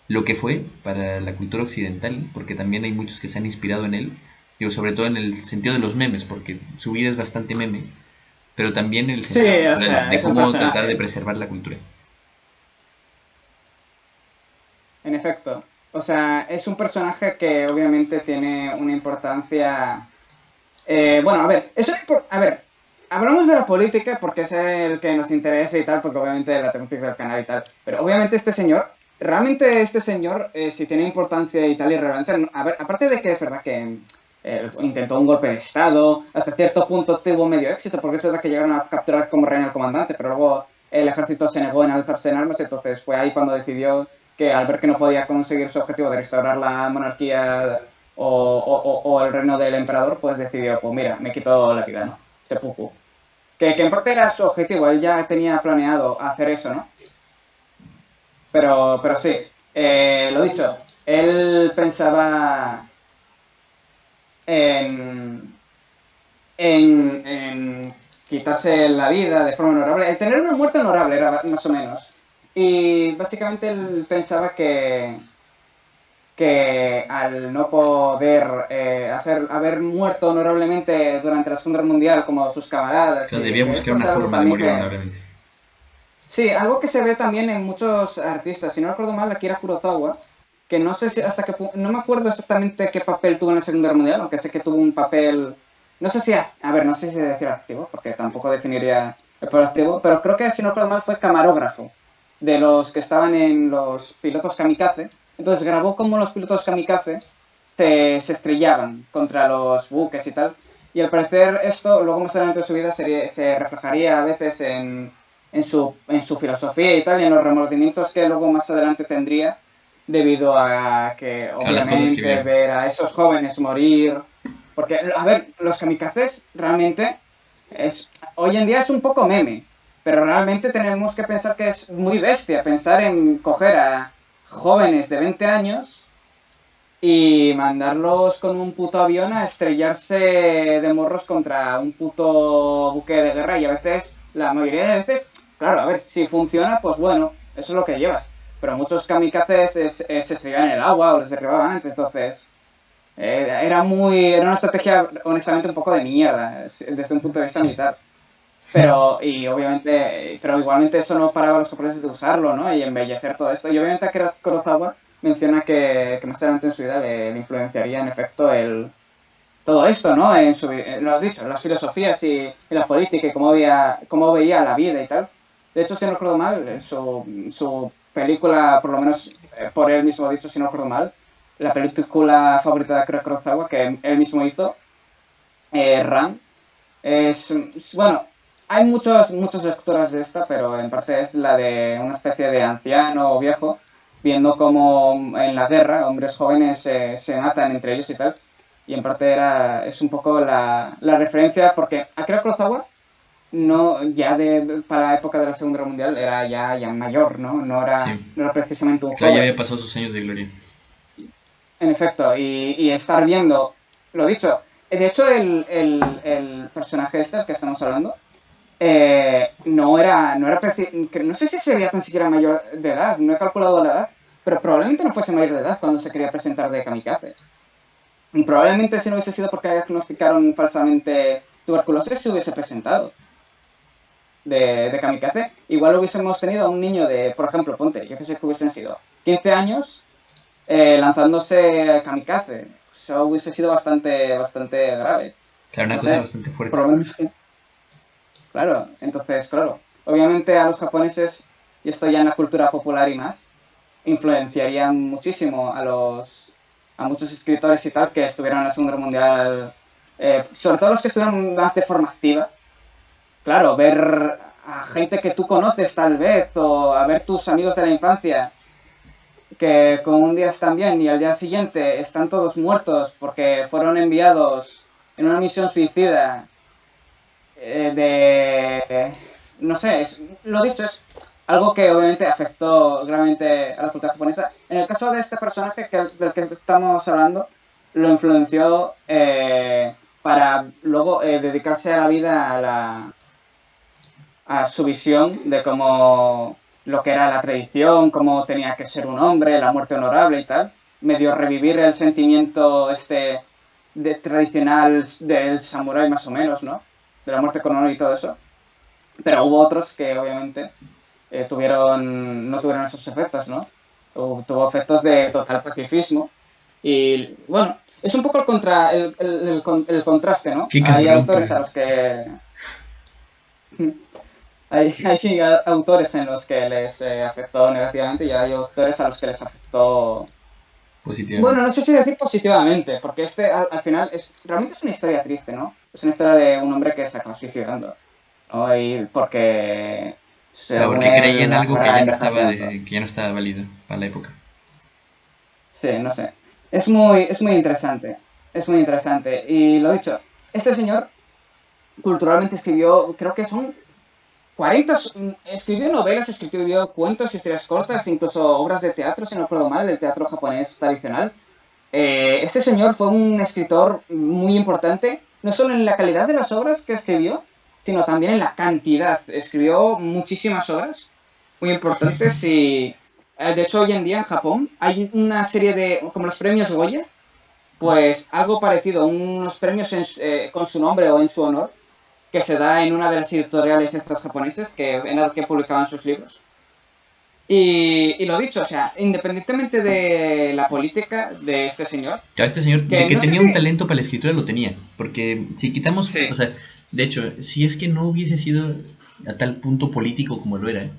A: lo que fue para la cultura occidental, porque también hay muchos que se han inspirado en él, digo, sobre todo en el sentido de los memes, porque su vida es bastante meme, pero también en el
B: sí,
A: sentido
B: o
A: cultural,
B: sea,
A: de
B: es un
A: cómo tratar de
B: personaje,
A: preservar la cultura.
B: en efecto. O sea, es un personaje que obviamente tiene una importancia. Bueno, a ver, a ver, hablamos de la política porque es el que nos interesa y tal, porque obviamente la temática del canal y tal, pero obviamente realmente este señor, si tiene importancia y tal y relevancia, a ver, aparte de que es verdad que intentó un golpe de estado, hasta cierto punto tuvo medio éxito, porque es verdad que llegaron a capturar como reina al comandante, pero luego el ejército se negó en alzarse en armas, entonces fue ahí cuando decidió que al ver que no podía conseguir su objetivo de restaurar la monarquía o el reino del emperador, pues decidió, pues mira, me quito la vida, ¿no? Seppuku. Que en parte era su objetivo, él ya tenía planeado hacer eso, ¿no? Pero sí, lo dicho, él pensaba en, en quitarse la vida de forma honorable, el tener una muerte honorable era más o menos. Y básicamente él pensaba que al no poder haber muerto honorablemente durante la Segunda Guerra Mundial como sus camaradas,
A: Claro,
B: y
A: debía
B: que
A: buscar
B: esto es
A: una
B: algo
A: forma de
B: también
A: morir
B: que...
A: honorablemente.
B: Sí, algo que se ve también en muchos artistas, si no recuerdo mal, Akira Kurosawa, que no sé si hasta no me acuerdo exactamente qué papel tuvo en la Segunda Guerra Mundial, aunque sé que tuvo un papel, no sé si, a ver, no sé si decir activo, porque tampoco definiría el papel activo, pero creo que si no recuerdo mal fue camarógrafo de los que estaban en los pilotos kamikaze. Entonces grabó cómo los pilotos kamikaze se estrellaban contra los buques y tal. Y al parecer esto, luego más adelante en su vida, se reflejaría a veces en su filosofía y tal, y en los remordimientos que luego más adelante tendría, debido a que
A: Claro, las cosas que
B: obviamente
A: vio.
B: ver a esos jóvenes morir. Porque, a ver, los kamikazes realmente hoy en día es un poco meme, pero realmente tenemos que pensar que es muy bestia pensar en coger a jóvenes de 20 años y mandarlos con un puto avión a estrellarse de morros contra un puto buque de guerra y a veces, la mayoría de veces, claro, a ver, si funciona, pues bueno, eso es lo que llevas. Pero muchos kamikazes se estrellaban en el agua o les derribaban antes, entonces era una estrategia honestamente un poco de mierda desde un punto de vista
A: Sí.
B: militar. Pero igualmente eso no paraba a los japoneses de usarlo, ¿no? Y embellecer todo esto. Y obviamente Akira Kurosawa menciona que más adelante en su vida le influenciaría en efecto todo esto, ¿no? Lo has dicho, las filosofías y la política y cómo veía la vida y tal. De hecho, si no recuerdo mal, su película, por lo menos por él mismo dicho, si no recuerdo mal, la película favorita de Akira Kurosawa que él mismo hizo, Ran, bueno, hay muchas lecturas de esta, pero en parte es la de una especie de anciano o viejo, viendo cómo en la guerra hombres jóvenes se matan entre ellos y tal. Y en parte es un poco la referencia, porque Akira Kurosawa, no, ya para la época de la Segunda Guerra Mundial, era ya mayor, ¿no?
A: Sí.
B: No era precisamente un
A: Claro, ya había
B: joven.
A: pasado sus años de gloria.
B: En efecto, y estar viendo, lo dicho, de hecho el personaje el que estamos hablando, no sé si sería tan siquiera mayor de edad, no he calculado la edad, pero probablemente no fuese mayor de edad cuando se quería presentar de kamikaze. Y probablemente si no hubiese sido porque le diagnosticaron falsamente tuberculosis, se hubiese presentado de kamikaze. Igual hubiésemos tenido a un niño de, por ejemplo, ponte, yo que sé que hubiesen sido 15 años lanzándose kamikaze. Eso hubiese sido bastante grave.
A: Claro, una
B: No
A: cosa
B: sé,
A: bastante fuerte.
B: probablemente. Claro, entonces, claro, obviamente a los japoneses, y esto ya en la cultura popular y más, influenciarían muchísimo a muchos escritores y tal que estuvieron en la Segunda Guerra Mundial, sobre todo los que estuvieron más de forma activa. Claro, ver a gente que tú conoces tal vez, o a ver tus amigos de la infancia, que con un día están bien y al día siguiente están todos muertos porque fueron enviados en una misión suicida de... No sé, lo dicho es... Algo que obviamente afectó gravemente a la cultura japonesa. En el caso de este personaje del que estamos hablando, lo influenció para luego dedicarse a la vida a su visión de cómo lo que era la tradición, cómo tenía que ser un hombre, la muerte honorable y tal. Medio revivir el sentimiento tradicional del samurái más o menos, ¿no? De la muerte con honor y todo eso. Pero hubo otros que obviamente no tuvieron esos efectos, ¿no? Tuvo efectos de total pacifismo. Y bueno, es un poco el contraste, ¿no?
A: Qué
B: Hay
A: cabrón,
B: autores
A: pero...
B: a los que hay autores en los que les afectó negativamente y hay autores a los que les afectó... Bueno,
A: Positivamente.
B: no sé si decir positivamente, porque al final realmente es una historia triste, ¿no? Es una historia de un hombre que se acaba suicidando, ¿no? Y porque
A: Ah,
B: según
A: porque creía
B: él
A: en
B: la
A: algo que ya
B: guerra
A: no
B: le
A: estaba
B: hacía todo.
A: que ya no estaba válido para la época.
B: Sí, no sé. Es muy interesante. Es muy interesante. Y lo dicho, este señor culturalmente escribió, creo que son 40, escribió novelas, escribió cuentos, historias cortas, incluso obras de teatro, si no recuerdo mal, del teatro japonés tradicional. Este señor fue un escritor muy importante, no solo en la calidad de las obras que escribió, sino también en la cantidad. Escribió muchísimas obras muy importantes y, de hecho, hoy en día en Japón hay una serie como los premios Goya, pues algo parecido, unos premios con su nombre o en su honor, que se da en una de las editoriales estas japonesas en las que publicaban sus libros. Y lo dicho, o sea, independientemente de la política de este señor,
A: Ya este señor, de
B: que
A: que
B: no sé
A: tenía
B: si...
A: un talento para la escritura, lo tenía. Porque si quitamos, o
B: Sí,
A: sea, de hecho, si es que no hubiese sido a tal punto político como lo era,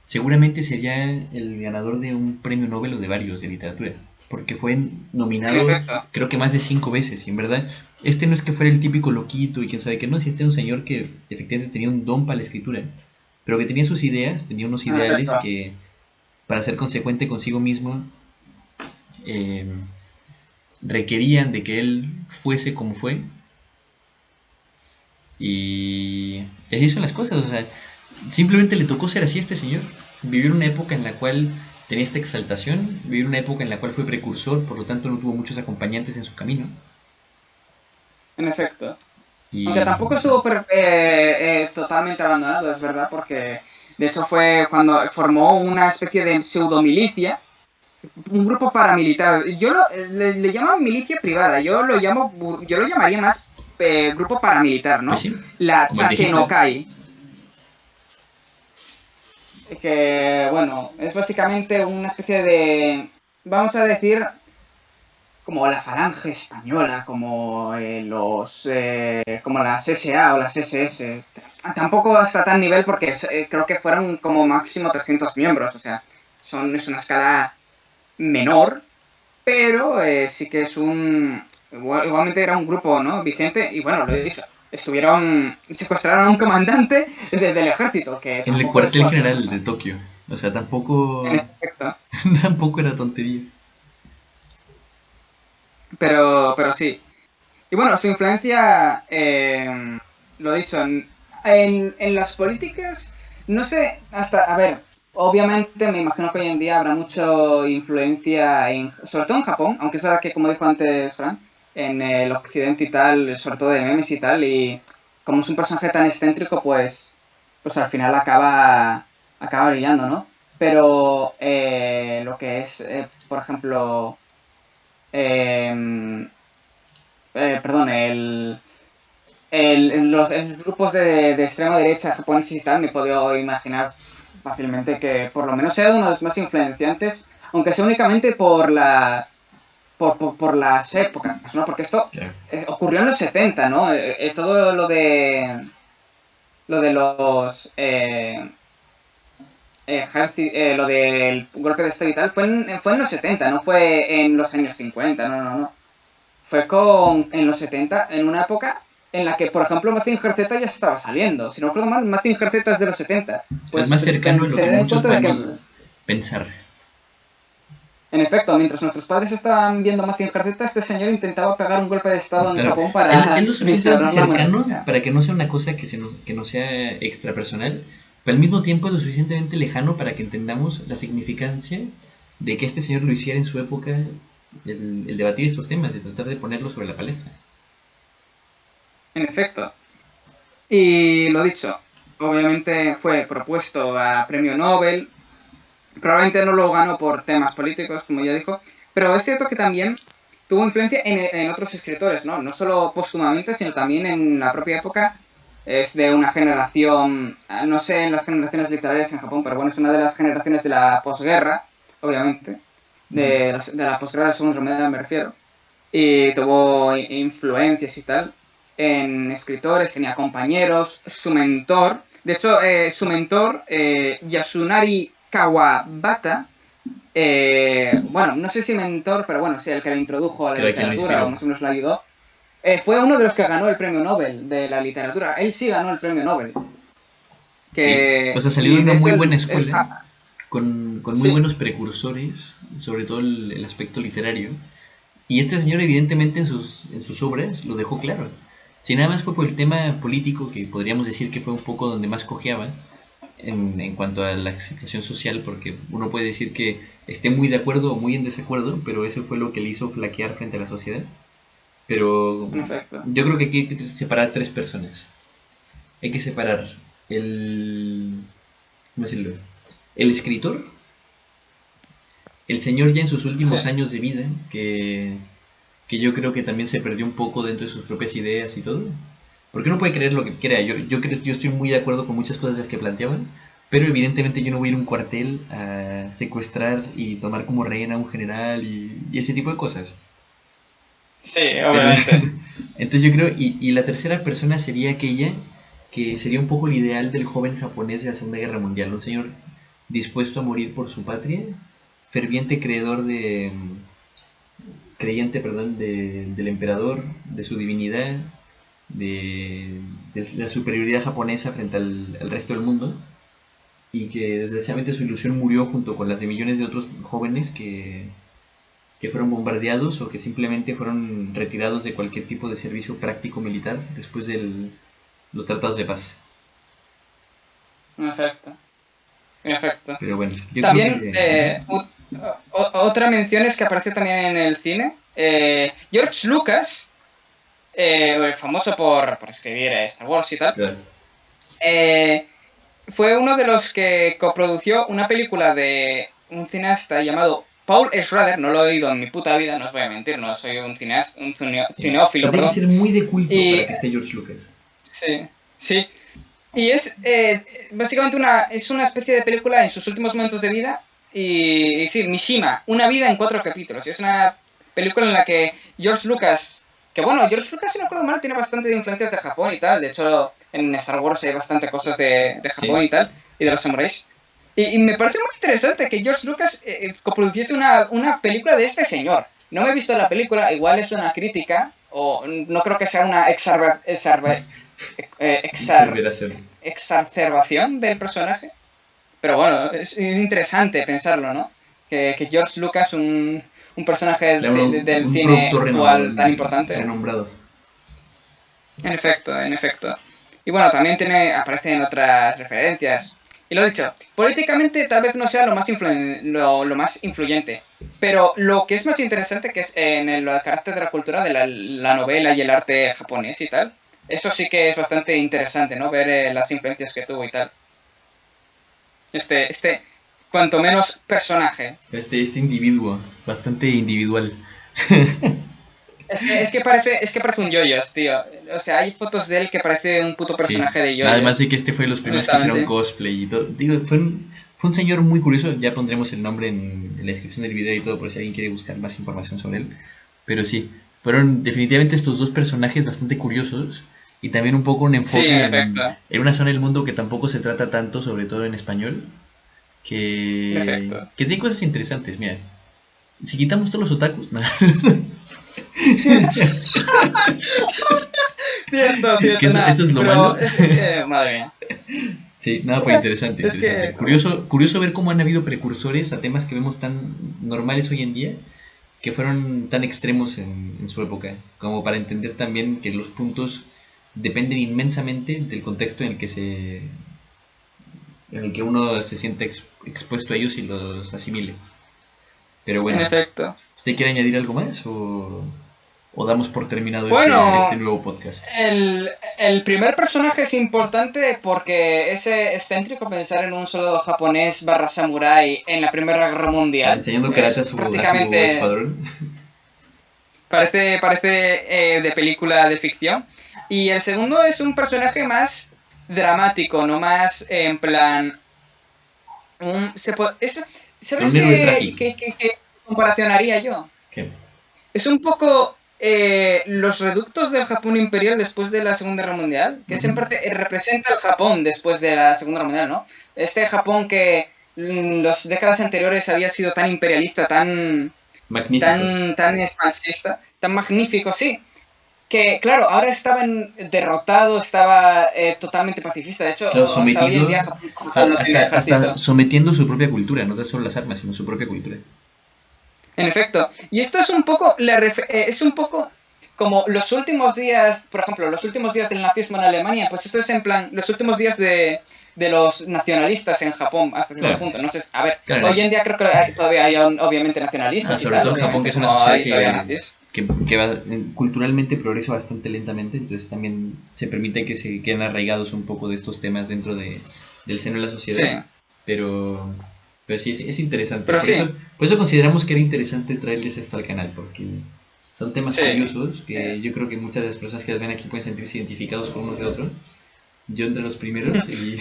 A: seguramente sería el ganador de un premio Nobel o de varios de literatura. Porque fue
B: en
A: nominado,
B: efecto.
A: creo que más de 5 veces. Y en verdad, este no es que fuera el típico loquito y quién sabe qué, no, si este era un señor que efectivamente tenía un don para la escritura, pero que tenía sus ideas, tenía unos
B: En
A: ideales
B: efecto.
A: que, para ser consecuente consigo mismo, eh, requerían de que él fuese como fue y así son las cosas, o sea, simplemente le tocó ser así a este señor, vivir una época en la cual tenía esta exaltación, vivir una época en la cual fue precursor, por lo tanto no tuvo muchos acompañantes en su camino
B: En efecto. Aunque
A: y
B: tampoco estuvo totalmente abandonado, es verdad, porque de hecho fue cuando formó una especie de pseudomilicia, un grupo paramilitar. Le llaman milicia privada, yo lo llamaría más grupo paramilitar,
A: pues
B: ¿no?
A: sí,
B: La
A: como el de Hitler.
B: Takenokai, que bueno, es básicamente una especie vamos a decir, como la Falange Española, como las SA o las SS. Tampoco hasta tan nivel porque creo que fueron como máximo 300 miembros, o sea, es una escala menor, pero sí que igualmente era un grupo, ¿no? Vigente y bueno, lo he dicho, secuestraron a un comandante del ejército, que
A: En el
B: tampoco es
A: cuartel
B: cualquier
A: general de
B: cosa.
A: Tokio, o sea,
B: En
A: tampoco,
B: efecto.
A: tampoco era tontería.
B: Pero sí. Y bueno, su influencia, lo dicho, en las políticas, no sé, a ver, obviamente me imagino que hoy en día habrá mucha influencia, sobre todo en Japón, aunque es verdad que, como dijo antes Fran, en el occidente y tal, sobre todo de memes y tal, y como es un personaje tan excéntrico, pues al final acaba brillando, ¿no? Pero lo que es, por ejemplo, em, perdón, los grupos de extrema derecha japoneses y tal, me puedo imaginar fácilmente que por lo menos sea uno de los más influenciantes, aunque sea únicamente por las épocas, ¿no? Porque esto
A: Claro.
B: ocurrió en los 70, ¿no? Todo lo de los lo del golpe de estado y tal fue en los 70, no fue en los años 50, no, no, no. Fue en los 70, en una época en la que, por ejemplo, Mazinger Z ya estaba saliendo. Si no recuerdo mal, Mazinger Z es de los 70.
A: Es
B: Pues
A: más cercano a lo que
B: tener en
A: muchos
B: cuenta de que,
A: podemos pensar.
B: en efecto, mientras nuestros padres estaban viendo Mazinger Z, este señor intentaba pegar un golpe de estado en
A: Claro,
B: Japón
A: es
B: para
A: lo suficientemente
B: instaurar la
A: cercano
B: monarquía.
A: para que no sea una cosa que no sea extrapersonal, pero al mismo tiempo es lo suficientemente lejano para que entendamos la significancia de que este señor lo hiciera en su época, el debatir estos temas, de tratar de ponerlos sobre la palestra.
B: En efecto. Y lo dicho, obviamente fue propuesto a premio Nobel. Probablemente no lo ganó por temas políticos, como ya dijo, pero es cierto que también tuvo influencia en otros escritores, ¿no? No solo póstumamente, sino también en la propia época. Es de una generación, no sé en las generaciones literarias en Japón, pero bueno, es una de las generaciones de la posguerra, obviamente, de la posguerra de la Segunda Guerra Mundial me refiero, y tuvo influencias y tal en escritores, tenía compañeros, su mentor, de hecho, su mentor, Yasunari Kawabata, bueno, no sé si mentor, pero bueno, sí, el que le introdujo a la
A: Creo que quien lo
B: literatura o
A: inspiró.
B: más o menos lo ayudó, fue uno de los que ganó el premio Nobel de la literatura. Él sí ganó el premio Nobel.
A: Sí, o sea, salió de
B: Y de
A: una
B: hecho,
A: muy buena escuela, con muy
B: sí,
A: buenos precursores, sobre todo el aspecto literario. Y este señor evidentemente en sus obras lo dejó claro. Si nada más fue por el tema político, que podríamos decir que fue un poco donde más cojeaba en cuanto a la aceptación social, porque uno puede decir que esté muy de acuerdo o muy en desacuerdo, pero eso fue lo que le hizo flaquear frente a la sociedad. Pero
B: en efecto.
A: yo creo que aquí hay que separar tres personas. Hay que separar el... ¿Cómo decirlo? El escritor, el señor ya en sus
B: Sí,
A: últimos años de vida, que yo creo que también se perdió un poco dentro de sus propias ideas y todo. Porque uno puede creer lo que crea. Yo estoy muy de acuerdo con muchas cosas de las que planteaban, pero evidentemente yo no voy a ir a un cuartel a secuestrar y tomar como rehén a un general y ese tipo de cosas.
B: sí,
A: Pero
B: obviamente.
A: entonces yo creo, y la tercera persona sería aquella que sería un poco el ideal del joven japonés de la Segunda Guerra Mundial, un señor dispuesto a morir por su patria, ferviente creedor de, creyente, perdón, del emperador, de su divinidad, de la superioridad japonesa frente al resto del mundo, y que desgraciadamente su ilusión murió junto con las de millones de otros jóvenes que fueron bombardeados o que simplemente fueron retirados de cualquier tipo de servicio práctico militar después de los tratados de paz.
B: En efecto. En efecto.
A: Pero bueno, yo creo
B: También,
A: que... ajá.
B: otra mención es que apareció también en el cine. George Lucas, famoso por escribir Star Wars y tal,
A: Claro.
B: eh, fue uno de los que coprodució una película de un cineasta llamado Paul Schrader. No lo he oído en mi puta vida, no os voy a mentir, no soy un cineasta,
A: Sí.
B: cineófilo,
A: Pero tiene que
B: perdón.
A: ser muy de culto
B: Y
A: para que esté George Lucas.
B: sí, sí. Y es básicamente es una especie de película en sus últimos momentos de vida. Y sí, Mishima, una vida en 4 capítulos. Y es una película en la que George Lucas, que bueno, George Lucas, si no recuerdo mal, tiene bastante influencias de Japón y tal. De hecho, en Star Wars hay bastante cosas de Japón
A: Sí.
B: y tal, y de los samuráis. Y me parece muy interesante que George Lucas coproduciese una película de este señor. No me he visto la película, igual es una crítica, o no creo que sea una exar,
A: Perseveración.
B: exacerbación del personaje. Pero bueno, es interesante pensarlo, ¿no? Que George Lucas, un personaje
A: Claro,
B: del
A: un
B: cine
A: productor
B: actual tan importante.
A: renombrado.
B: En efecto, en efecto. Y bueno, también aparecen otras referencias. Y lo dicho, políticamente tal vez no sea lo más influyente, pero lo que es más interesante, que es en el carácter de la cultura de la novela y el arte japonés y tal, eso sí que es bastante interesante, ¿no? Ver las influencias que tuvo y tal. Este, cuanto menos personaje.
A: Este individuo, bastante individual.
B: Es que parece un yoyos, tío. O sea, hay fotos de él que parece un puto
A: Sí,
B: personaje de
A: además
B: yoyos,
A: de que este fue de los primeros que hicieron
B: honestamente.
A: cosplay y todo. Digo, fue un señor muy curioso. Ya pondremos el nombre en la descripción del video y todo por si alguien quiere buscar más información sobre él. Pero sí, fueron definitivamente estos dos personajes bastante curiosos y también un poco un
B: Sí,
A: enfoque
B: en
A: en,
B: efecto.
A: en una zona del mundo que tampoco se trata tanto, sobre todo en español,
B: En
A: que,
B: efecto.
A: que tiene cosas interesantes. Mira, si quitamos todos los otakus, nada,
B: Cierto,
A: que
B: cierto,
A: eso,
B: nada.
A: eso es lo
B: Pero
A: malo.
B: es que, madre mía.
A: Sí, nada, pues interesante,
B: Es
A: interesante.
B: que,
A: Curioso ver cómo han habido precursores a temas que vemos tan normales hoy en día, que fueron tan extremos en su época, como para entender también que los puntos dependen inmensamente del contexto en el que en el que uno se siente expuesto a ellos y los asimile. Pero
B: En
A: bueno,
B: efecto.
A: ¿usted quiere añadir algo más o damos por terminado este
B: Bueno,
A: nuevo podcast?
B: el primer personaje es importante porque es excéntrico pensar en un soldado japonés barra samurái en la Primera Guerra Mundial.
A: Enseñando karate
B: Es
A: a su
B: prácticamente,
A: escuadrón.
B: parece de película de ficción. Y el segundo es un personaje más dramático, no más en plan...
A: Pero
B: ¿Sabes
A: un héroe trágico.
B: qué comparación haría yo?
A: ¿Qué?
B: Es un poco los reductos del Japón imperial después de la Segunda Guerra Mundial, que
A: Ujú.
B: siempre representa el Japón después de la Segunda Guerra Mundial, ¿no? Este Japón que las décadas anteriores había sido tan imperialista,
A: Magnífico.
B: tan expansista, tan magnífico, sí. Que, claro, ahora estaba derrotado, estaba totalmente pacifista. De hecho,
A: Claro,
B: hasta hoy en
A: sometido,
B: día Japón como tal
A: claro,
B: no tiene
A: hasta
B: ejército.
A: sometiendo su propia cultura, no tan solo las armas, sino su propia cultura.
B: En efecto. Y esto es un poco, es un poco como los últimos días, por ejemplo, los últimos días del nazismo en Alemania, pues esto es en plan los últimos días de los nacionalistas en Japón, hasta cierto
A: Claro,
B: punto. No sé, a ver,
A: claro,
B: hoy en día creo que todavía hay obviamente nacionalistas y
A: sobre
B: tal,
A: todo en Japón, que
B: obviamente,
A: es una
B: como
A: sociedad
B: hay todavía nazis.
A: culturalmente progresa bastante lentamente, entonces también se permite que se queden arraigados un poco de estos temas dentro del seno de la
B: Sí,
A: sociedad, pero, pero sí, es interesante.
B: pero sí,
A: Por eso consideramos que era interesante traerles esto al canal, porque son temas
B: sí.
A: curiosos
B: eh,
A: que yo creo que muchas de las personas que las ven aquí pueden sentirse identificados con uno que otro. Yo entre los primeros y,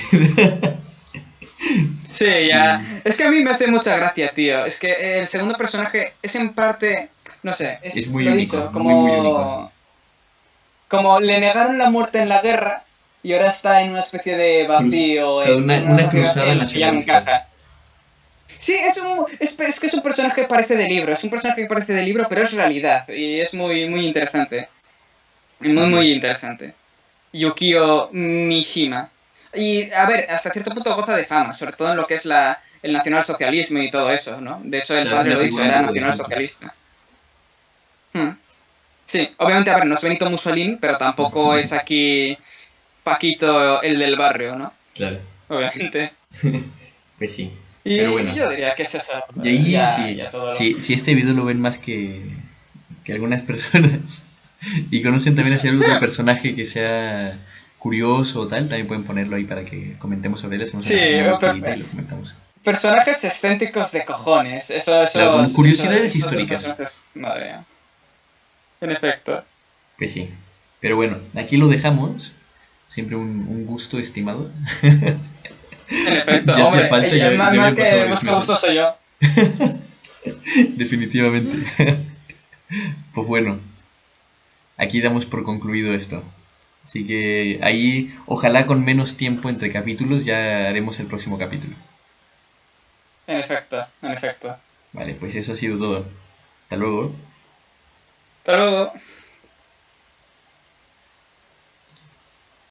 B: Sí, ya.
A: y
B: Es que a mí me hace mucha gracia, tío. Es que el segundo personaje es en parte, no sé,
A: es
B: es
A: muy
B: lo
A: único,
B: dicho,
A: muy muy único.
B: como le negaron la muerte en la guerra y ahora está en una especie de vacío,
A: Cada
B: en un
A: una
B: vacío
A: cruzada
B: en el que ya no
A: nacionalista.
B: encaja. Sí, es que es un personaje que parece de libro, es un personaje que parece de libro, pero es realidad y es muy interesante.
A: Ujú.
B: Muy interesante. Yukio Mishima. Y, a ver, hasta cierto punto goza de fama, sobre todo en lo que es el nacionalsocialismo y todo eso, ¿no? De hecho, el
A: Claro, es
B: padre
A: una
B: lo ha dicho,
A: figura un
B: era
A: poco de ejemplo.
B: nacionalsocialista. Hmm. Sí, obviamente, a ver, no es Benito Mussolini, pero tampoco es aquí Paquito el del barrio, ¿no?
A: Claro,
B: Obviamente.
A: pues sí. Pero
B: Y
A: bueno,
B: yo diría que es eso,
A: y ahí
B: ya
A: sí,
B: todo lo...
A: si este video lo ven más que algunas personas y conocen también hacia algún otro personaje que sea curioso o tal, también pueden ponerlo ahí para que comentemos sobre él, hacemos
B: Sí,
A: una búsquedita y lo comentamos.
B: personajes excéntricos de cojones.
A: Claro, con curiosidades
B: Estos dos
A: históricas.
B: personajes, madre mía. En efecto.
A: Pues sí. Pero bueno, aquí lo dejamos. Siempre un gusto, estimado.
B: En efecto,
A: Ya hacía
B: hombre,
A: falta, ya habían pasado varios
B: más que
A: meses.
B: gustoso yo.
A: Definitivamente. Pues bueno, aquí damos por concluido esto. Así que ahí, ojalá con menos tiempo entre capítulos, ya haremos el próximo capítulo.
B: En efecto, en efecto.
A: Vale, pues eso ha sido todo. Hasta luego.
B: Hasta luego.